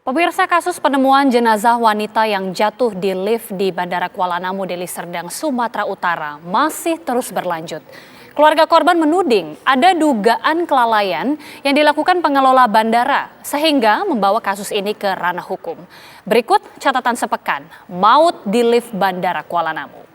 Pemirsa, kasus penemuan jenazah wanita yang jatuh di lift di Bandara Kuala Namu, Deli Serdang, Sumatera Utara masih terus berlanjut. Keluarga korban menuding ada dugaan kelalaian yang dilakukan pengelola bandara sehingga membawa kasus ini ke ranah hukum. Berikut catatan sepekan maut di lift Bandara Kuala Namu.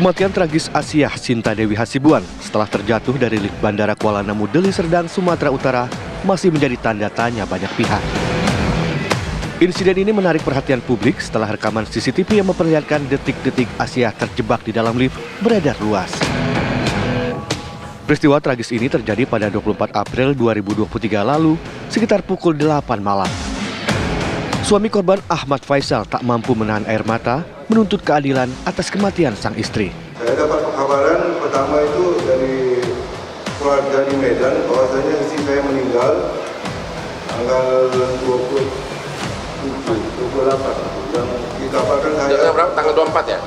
Kematian tragis Asiah Sinta Dewi Hasibuan setelah terjatuh dari lift Bandara Kuala Namu Deli Serdang, Sumatera Utara masih menjadi tanda tanya banyak pihak. Insiden ini menarik perhatian publik setelah rekaman CCTV yang memperlihatkan detik-detik Asiah terjebak di dalam lift beredar luas. Peristiwa tragis ini terjadi pada 24 April 2023 lalu sekitar pukul 8 malam. Suami korban Ahmad Faisal tak mampu menahan air mata menuntut keadilan atas kematian sang istri. Saya dapat kabaran pertama itu dari keluarga di Medan bahwasanya istri saya meninggal tanggal 28 dan dikabarkan saya. Berapa? Tanggal 24 ya?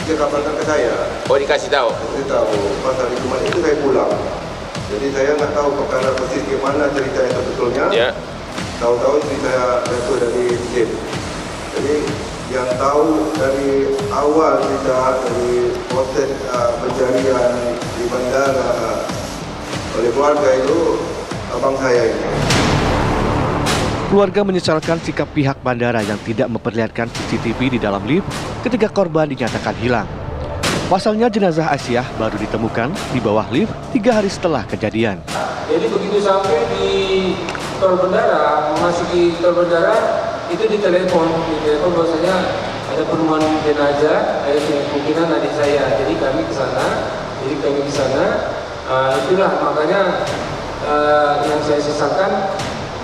Dikabarkan ke saya. Oh, dikasih tahu. Saya tahu pas hari Jumat itu saya pulang. Jadi saya nggak tahu perkara persis gimana cerita yang sebetulnya. Ya. Tahu-tahu istri saya jatuh dari lift. Jadi yang tahu dari awal cerita dari proses pencarian di bandara oleh keluarga itu abang saya ini. Keluarga menyesalkan sikap pihak bandara yang tidak memperlihatkan CCTV di dalam lift ketika korban dinyatakan hilang. Pasalnya jenazah Asiah baru ditemukan di bawah lift 3 hari setelah kejadian. Jadi begitu sampai di tol bandara, memasuki tol bandara, itu ditelepon bahwasanya ada penemuan jenazah, ada kemungkinan adik saya. Jadi kami ke sana, itulah makanya yang saya sesalkan.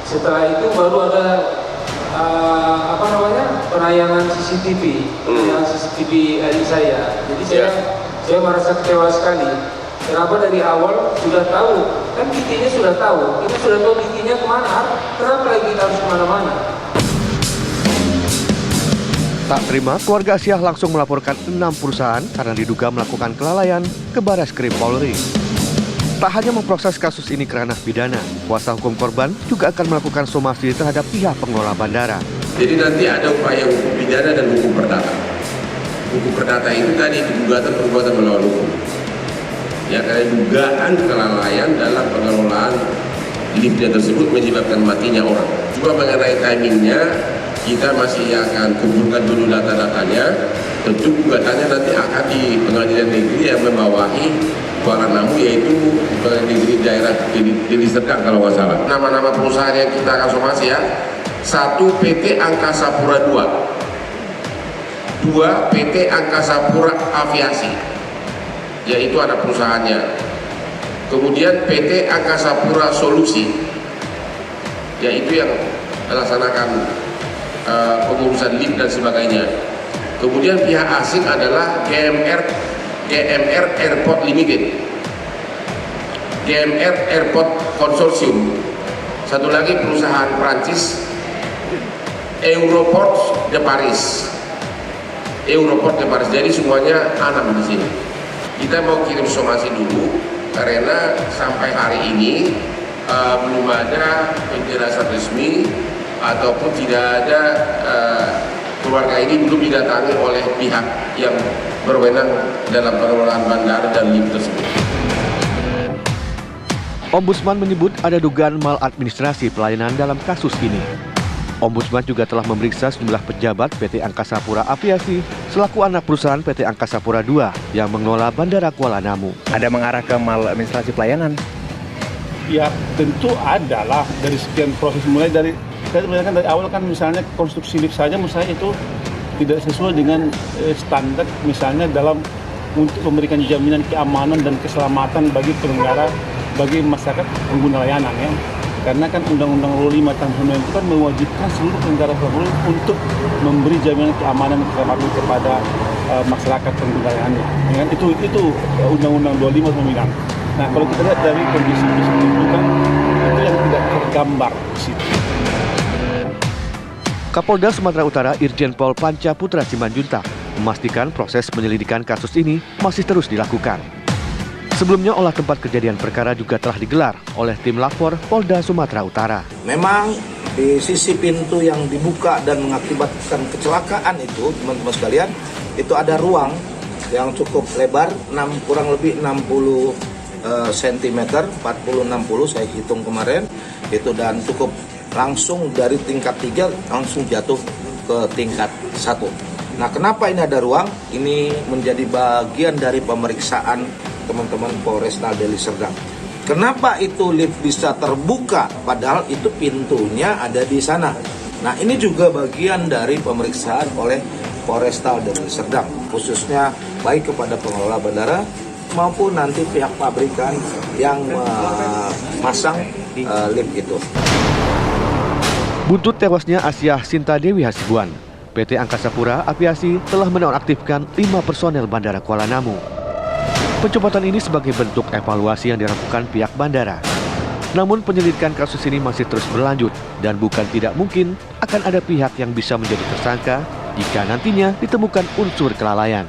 Setelah itu baru ada penayangan CCTV, adik saya. Jadi saya merasa kecewa sekali. Kenapa dari awal sudah tahu? Kan titiknya sudah tahu. Kita sudah tahu titiknya kemana. Kenapa lagi kita harus kemana-mana? Tak terima, keluarga Asiah langsung melaporkan 6 perusahaan karena diduga melakukan kelalaian ke Barreskrim Polri. Tak hanya memproses kasus ini ke ranah pidana, kuasa hukum korban juga akan melakukan somasi terhadap pihak pengelola bandara. Jadi nanti ada upaya hukum pidana dan hukum perdata. Hukum perdata itu tadi gugatan perbuatan melawan hukum. Ya, karena dugaan kelalaian dalam pengelolaan liftnya tersebut menyebabkan matinya orang. Juga mengenai timingnya, kita masih akan kumpulkan dulu data-datanya. Tentu gugatannya nanti akan di pengadilan negeri yang membawahi Kuala Namu, yaitu pengadilan negeri daerah Deli Serdang kalau nggak salah. Nama-nama perusahaan yang kita akan somasi ya. 1 PT Angkasa Pura II, 2 PT Angkasa Pura Aviasi, yaitu ada perusahaannya. Kemudian PT Angkasa Pura Solusi, yaitu yang melaksanakan pengurusan lift dan sebagainya. Kemudian pihak asing adalah GMR Airport Limited, GMR Airport Consortium. Satu lagi perusahaan Prancis, Europort de Paris. Jadi semuanya anak di sini. Kita mau kirim somasi dulu karena sampai hari ini belum ada penjelasan resmi ataupun tidak ada keluarga ini belum didatangi oleh pihak yang berwenang dalam pengelolaan bandara dan lift tersebut. Ombudsman menyebut ada dugaan maladministrasi pelayanan dalam kasus ini. Ombudsman juga telah memeriksa sejumlah pejabat PT Angkasa Pura Aviasi selaku anak perusahaan PT Angkasa Pura II yang mengelola Bandara Kuala Namu. Ada mengarah ke maladministrasi pelayanan? Ya tentu adalah dari sekian proses, mulai dari awal kan misalnya konstruksi lift saja misalnya itu tidak sesuai dengan standar misalnya dalam untuk memberikan jaminan keamanan dan keselamatan bagi pengendara, bagi masyarakat pengguna layanan ya. Karena kan Undang-Undang Lalu 5 tahun 19 itu kan mewajibkan seluruh pengendara lalu untuk memberi jaminan keamanan dan keselamatan kepada masyarakat pengguna layanannya. Ya kan? Itu Undang-Undang 25 tahun 19. Nah, kalau kita lihat dari kondisi itu kan itu yang tidak tergambar di situ. Kapolda Sumatera Utara Irjen Pol Panca Putra Simanjuntak memastikan proses penyelidikan kasus ini masih terus dilakukan. Sebelumnya olah tempat kejadian perkara juga telah digelar oleh tim lapor Polda Sumatera Utara. Memang di sisi pintu yang dibuka dan mengakibatkan kecelakaan itu, teman-teman sekalian, itu ada ruang yang cukup lebar, kurang lebih 60 cm, 40-60 saya hitung kemarin, itu dan cukup langsung dari tingkat 3 langsung jatuh ke tingkat 1. Nah, kenapa ini ada ruang? Ini menjadi bagian dari pemeriksaan teman-teman Polresta Deli Serdang. Kenapa itu lift bisa terbuka padahal itu pintunya ada di sana? Nah, ini juga bagian dari pemeriksaan oleh Polresta Deli Serdang, khususnya baik kepada pengelola bandara maupun nanti pihak pabrikan yang memasang lift itu. Buntut tewasnya Asiah Sinta Dewi Hasibuan, PT Angkasa Pura Aviasi telah menonaktifkan 5 personel Bandara Kuala Namu. Pencopotan ini sebagai bentuk evaluasi yang dilakukan pihak bandara. Namun penyelidikan kasus ini masih terus berlanjut dan bukan tidak mungkin akan ada pihak yang bisa menjadi tersangka jika nantinya ditemukan unsur kelalaian.